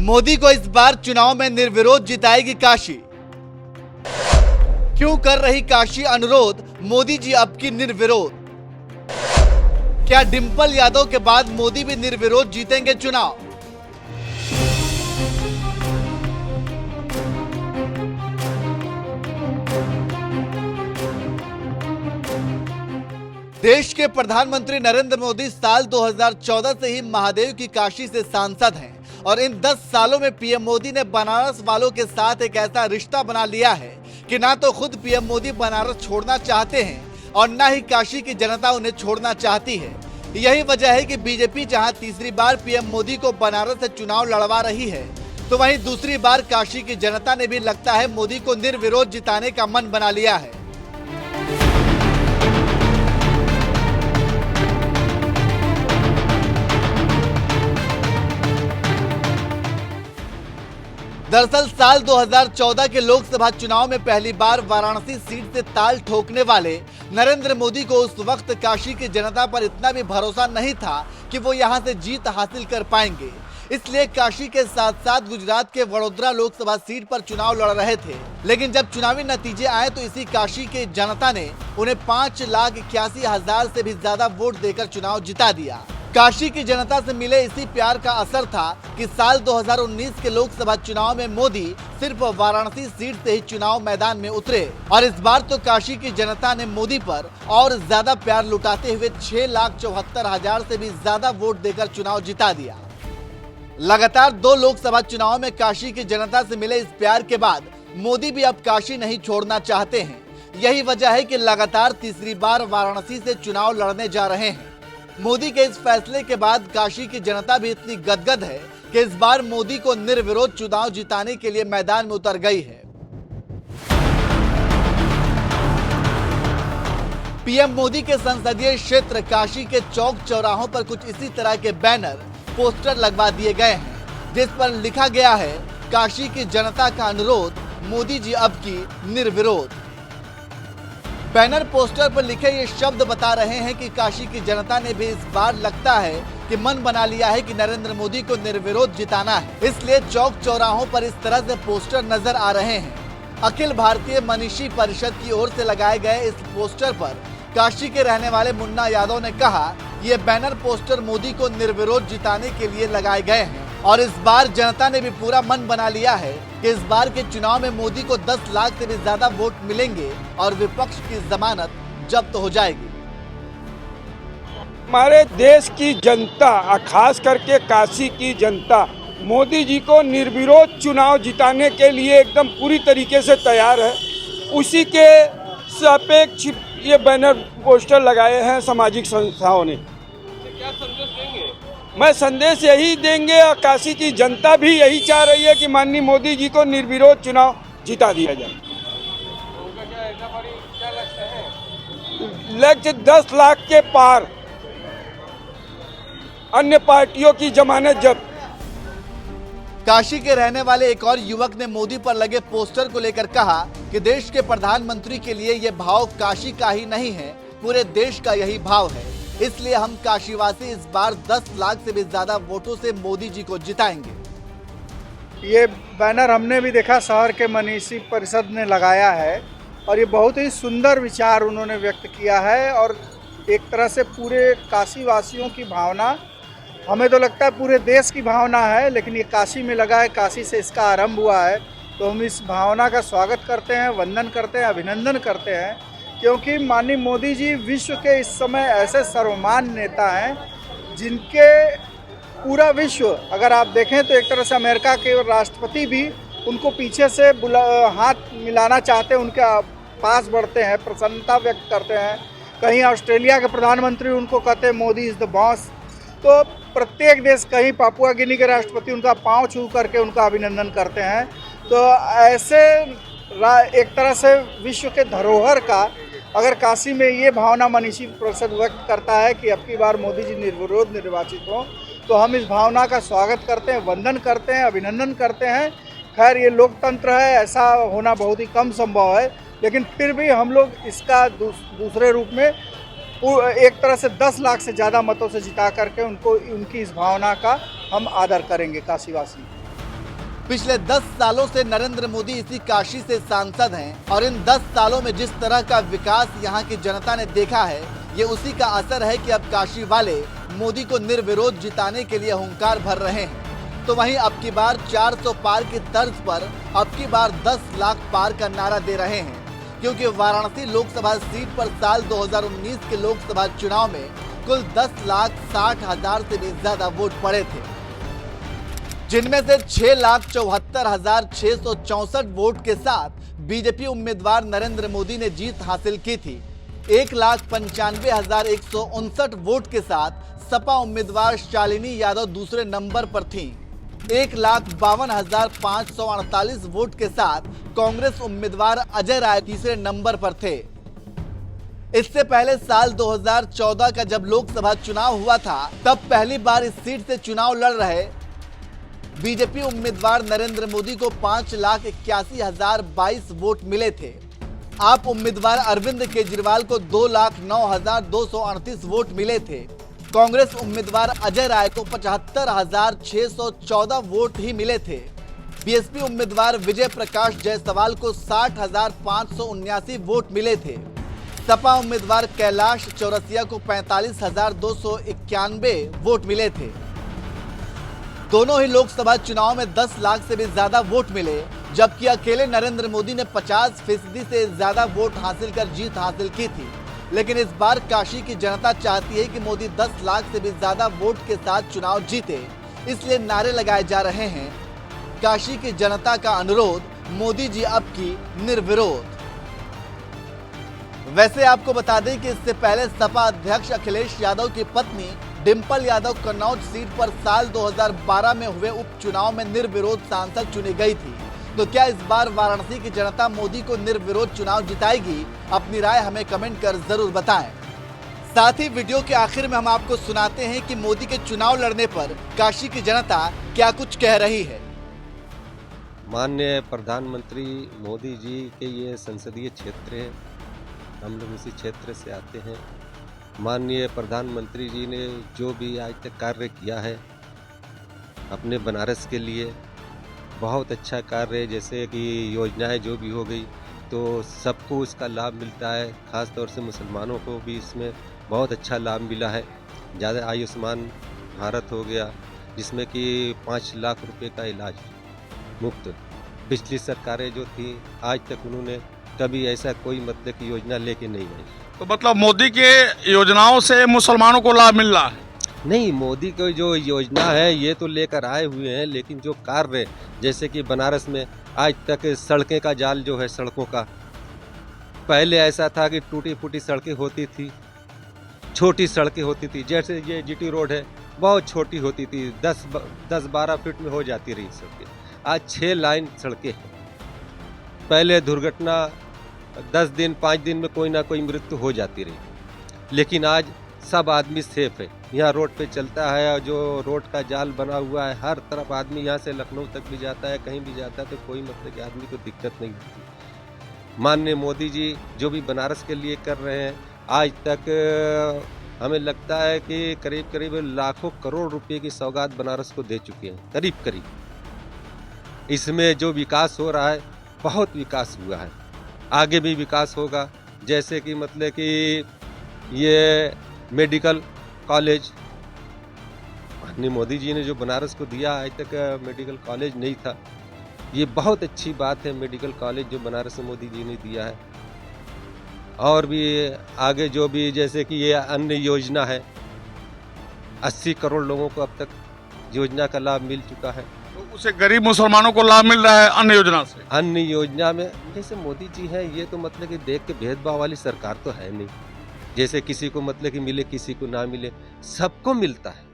मोदी को इस बार चुनाव में निर्विरोध जिताएगी काशी। क्यों कर रही काशी अनुरोध मोदी जी अब की निर्विरोध? क्या डिंपल यादव के बाद मोदी भी निर्विरोध जीतेंगे चुनाव? देश के प्रधानमंत्री नरेंद्र मोदी साल 2014 से ही महादेव की काशी से सांसद हैं और इन 10 सालों में पीएम मोदी ने बनारस वालों के साथ एक ऐसा रिश्ता बना लिया है कि ना तो खुद पीएम मोदी बनारस छोड़ना चाहते हैं और ना ही काशी की जनता उन्हें छोड़ना चाहती है। यही वजह है कि बीजेपी जहां तीसरी बार पीएम मोदी को बनारस से चुनाव लड़वा रही है, तो वहीं दूसरी बार काशी की जनता ने भी लगता है मोदी को निर्विरोध जिताने का मन बना लिया है। दरअसल साल 2014 के लोकसभा चुनाव में पहली बार वाराणसी सीट से ताल ठोकने वाले नरेंद्र मोदी को उस वक्त काशी की जनता पर इतना भी भरोसा नहीं था कि वो यहां से जीत हासिल कर पाएंगे। इसलिए काशी के साथ साथ गुजरात के वडोदरा लोकसभा सीट पर चुनाव लड़ रहे थे। लेकिन जब चुनावी नतीजे आए तो इसी काशी के जनता ने उन्हें 5,81,000 से भी ज्यादा वोट देकर चुनाव जिता दिया। काशी की जनता से मिले इसी प्यार का असर था कि साल 2019 के लोकसभा चुनाव में मोदी सिर्फ वाराणसी सीट से ही चुनाव मैदान में उतरे और इस बार तो काशी की जनता ने मोदी पर और ज्यादा प्यार लुटाते हुए 6,74,000 से भी ज्यादा वोट देकर चुनाव जिता दिया। लगातार 2 लोकसभा चुनाव में काशी की जनता से मिले इस प्यार के बाद मोदी भी अब काशी नहीं छोड़ना चाहते हैं। यही वजह है कि लगातार तीसरी बार वाराणसी से चुनाव लड़ने जा रहे हैं। मोदी के इस फैसले के बाद काशी की जनता भी इतनी गदगद है कि इस बार मोदी को निर्विरोध चुनाव जिताने के लिए मैदान में उतर गई है। पीएम मोदी के संसदीय क्षेत्र काशी के चौक चौराहों पर कुछ इसी तरह के बैनर, पोस्टर लगवा दिए गए हैं जिस पर लिखा गया है, काशी की जनता का अनुरोध, मोदी जी अब की निर्विरोध। बैनर पोस्टर पर लिखे ये शब्द बता रहे हैं कि काशी की जनता ने भी इस बार लगता है कि मन बना लिया है कि नरेंद्र मोदी को निर्विरोध जिताना है। इसलिए चौक चौराहों पर इस तरह से पोस्टर नजर आ रहे हैं। अखिल भारतीय मनीषी परिषद की ओर से लगाए गए इस पोस्टर पर काशी के रहने वाले मुन्ना यादव ने कहा, ये बैनर पोस्टर मोदी को निर्विरोध जिताने के लिए लगाए गए हैं और इस बार जनता ने भी पूरा मन बना लिया है कि इस बार के चुनाव में मोदी को 10 लाख से भी ज्यादा वोट मिलेंगे और विपक्ष की जमानत जब्त हो जाएगी। हमारे देश की जनता, खास करके काशी की जनता, मोदी जी को निर्विरोध चुनाव जिताने के लिए एकदम पूरी तरीके से तैयार है। उसी के सापेक्ष ये बैनर पोस्टर लगाए हैं सामाजिक संस्थाओं ने। क्या संदेश देंगे? मैं संदेश यही देंगे और काशी की जनता भी यही चाह रही है कि माननीय मोदी जी को निर्विरोध चुनाव जिता दिया जाए। उनका क्या लक्ष्य है? लक्ष्य 10 लाख के पार, अन्य पार्टियों की जमानत जब्त। काशी के रहने वाले एक और युवक ने मोदी पर लगे पोस्टर को लेकर कहा कि देश के प्रधानमंत्री के लिए यह भाव काशी का ही नहीं है, पूरे देश का यही भाव है। इसलिए हम काशीवासी इस बार 10 लाख से भी ज्यादा वोटों से मोदी जी को जिताएंगे। ये बैनर हमने भी देखा, शहर के मनीषी परिषद ने लगाया है और ये बहुत ही सुंदर विचार उन्होंने व्यक्त किया है और एक तरह से पूरे काशी वासियों की भावना, हमें तो लगता है पूरे देश की भावना है, लेकिन ये काशी में लगा है, काशी से इसका आरंभ हुआ है, तो हम इस भावना का स्वागत करते हैं, वंदन करते हैं, अभिनंदन करते हैं, क्योंकि माननीय मोदी जी विश्व के इस समय ऐसे सर्वमान्य नेता हैं जिनके पूरा विश्व, अगर आप देखें तो एक तरह से अमेरिका के राष्ट्रपति भी उनको पीछे से हाथ मिलाना चाहते हैं, उनके पास बढ़ते हैं, प्रसन्नता व्यक्त करते हैं। कहीं ऑस्ट्रेलिया के प्रधानमंत्री उनको कहते हैं मोदी इज़ द बॉस। तो प्रत्येक देश, कहीं पापुआ गिनी के राष्ट्रपति उनका पाँव छू करके उनका अभिनंदन करते हैं। तो ऐसे एक तरह से विश्व के धरोहर का अगर काशी में ये भावना मनीषी परिषद व्यक्त करता है कि अब की बार मोदी जी निर्विरोध निर्वाचित हों, तो हम इस भावना का स्वागत करते हैं, वंदन करते हैं, अभिनंदन करते हैं। खैर ये लोकतंत्र है, ऐसा होना बहुत ही कम संभव है, लेकिन फिर भी हम लोग इसका दूसरे रूप में एक तरह से 10 लाख से ज़्यादा मतों से जिता करके उनको, उनकी इस भावना का हम आदर करेंगे काशीवासी। पिछले 10 सालों से नरेंद्र मोदी इसी काशी से सांसद हैं और इन 10 सालों में जिस तरह का विकास यहाँ की जनता ने देखा है, ये उसी का असर है कि अब काशी वाले मोदी को निर्विरोध जिताने के लिए हुंकार भर रहे हैं। तो वहीं अब की बार 400 पार की तर्ज पर अब की बार 10 लाख पार का नारा दे रहे हैं, क्योंकि वाराणसी लोकसभा सीट पर साल 2019 के लोकसभा चुनाव में कुल 10,60,000 से भी ज्यादा वोट पड़े थे, जिनमें से 6,74,664 वोट के साथ बीजेपी उम्मीदवार नरेंद्र मोदी ने जीत हासिल की थी। 1,95,159 वोट के साथ सपा उम्मीदवार शालिनी यादव दूसरे नंबर पर थीं। 1,52,548 वोट के साथ कांग्रेस उम्मीदवार अजय राय तीसरे नंबर पर थे। इससे पहले साल 2014 का जब लोकसभा चुनाव हुआ था, तब पहली बार इस सीट से चुनाव लड़ रहे बीजेपी उम्मीदवार नरेंद्र मोदी को 5,81,022 वोट मिले थे। आप उम्मीदवार अरविंद केजरीवाल को 2,09,238 वोट मिले थे। कांग्रेस उम्मीदवार अजय राय को 75,614 वोट ही मिले थे। बीएसपी उम्मीदवार विजय प्रकाश जायसवाल को 60,579 वोट मिले थे। सपा उम्मीदवार कैलाश चौरसिया को 45,291 वोट मिले थे। दोनों ही लोकसभा चुनाव में 10 लाख से भी ज्यादा वोट मिले, जबकि अकेले नरेंद्र मोदी ने 50% से ज्यादा वोट हासिल कर जीत हासिल की थी। लेकिन इस बार काशी की जनता चाहती है कि मोदी 10 लाख से भी ज्यादा वोट के साथ चुनाव जीते, इसलिए नारे लगाए जा रहे हैं। काशी की जनता का अनुरोध, मोदी जी अब की निर्विरोध। वैसे आपको बता दें कि इससे पहले सपा अध्यक्ष अखिलेश यादव की पत्नी डिंपल यादव कन्नौज सीट पर साल 2012 में हुए उपचुनाव में निर्विरोध सांसद चुनी गई थी। तो क्या इस बार वाराणसी की जनता मोदी को निर्विरोध चुनाव जिताएगी? अपनी राय हमें कमेंट कर जरूर बताएं। साथ ही वीडियो के आखिर में हम आपको सुनाते हैं कि मोदी के चुनाव लड़ने पर काशी की जनता क्या कुछ कह रही है। माननीय प्रधानमंत्री मोदी जी के ये संसदीय क्षेत्र है, हम लोग इसी क्षेत्र से आते हैं। माननीय प्रधानमंत्री जी ने जो भी आज तक कार्य किया है अपने बनारस के लिए, बहुत अच्छा कार्य है। जैसे कि योजनाएं जो भी हो गई तो सबको इसका लाभ मिलता है, ख़ास तौर से मुसलमानों को भी इसमें बहुत अच्छा लाभ मिला है। ज़्यादा आयुष्मान भारत हो गया, जिसमें कि 5 लाख रुपए का इलाज मुफ्त। पिछली सरकारें जो थी आज तक उन्होंने कभी ऐसा कोई मतलब की योजना लेके नहीं आई। तो मतलब मोदी के योजनाओं से मुसलमानों को लाभ मिल रहा है? नहीं, मोदी की जो योजना है ये तो लेकर आए हुए हैं, लेकिन जो कार्य जैसे कि बनारस में आज तक सड़कें का जाल जो है, सड़कों का पहले ऐसा था कि टूटी फूटी सड़कें होती थी, छोटी सड़कें होती थी। जैसे ये जीटी रोड है, बहुत छोटी होती थी, 10-12 फीट में हो जाती रही सड़कें। आज 6 लाइन सड़कें हैं। पहले दुर्घटना 10 दिन 5 दिन में कोई ना कोई मृत्यु हो जाती रही, लेकिन आज सब आदमी सेफ है। यहाँ रोड पे चलता है, जो रोड का जाल बना हुआ है, हर तरफ आदमी यहाँ से लखनऊ तक भी जाता है, कहीं भी जाता है तो कोई मतलब कि आदमी को दिक्कत नहीं होती। माननीय मोदी जी जो भी बनारस के लिए कर रहे हैं, आज तक हमें लगता है कि करीब करीब लाखों करोड़ रुपए की सौगात बनारस को दे चुके हैं, करीब करीब। इसमें जो विकास हो रहा है, बहुत विकास हुआ है, आगे भी विकास होगा। जैसे कि मतलब कि ये मेडिकल कॉलेज माननीय मोदी जी ने जो बनारस को दिया, आज तक मेडिकल कॉलेज नहीं था, ये बहुत अच्छी बात है। मेडिकल कॉलेज जो बनारस में मोदी जी ने दिया है, और भी आगे जो भी जैसे कि ये अन्य योजना है, 80 करोड़ लोगों को अब तक योजना का लाभ मिल चुका है। तो उसे गरीब मुसलमानों को लाभ मिल रहा है अन्य योजना से? अन्य योजना में जैसे मोदी जी हैं, ये तो मतलब कि देख के भेदभाव वाली सरकार तो है नहीं। जैसे किसी को मतलब कि मिले, किसी को ना मिले, सबको मिलता है।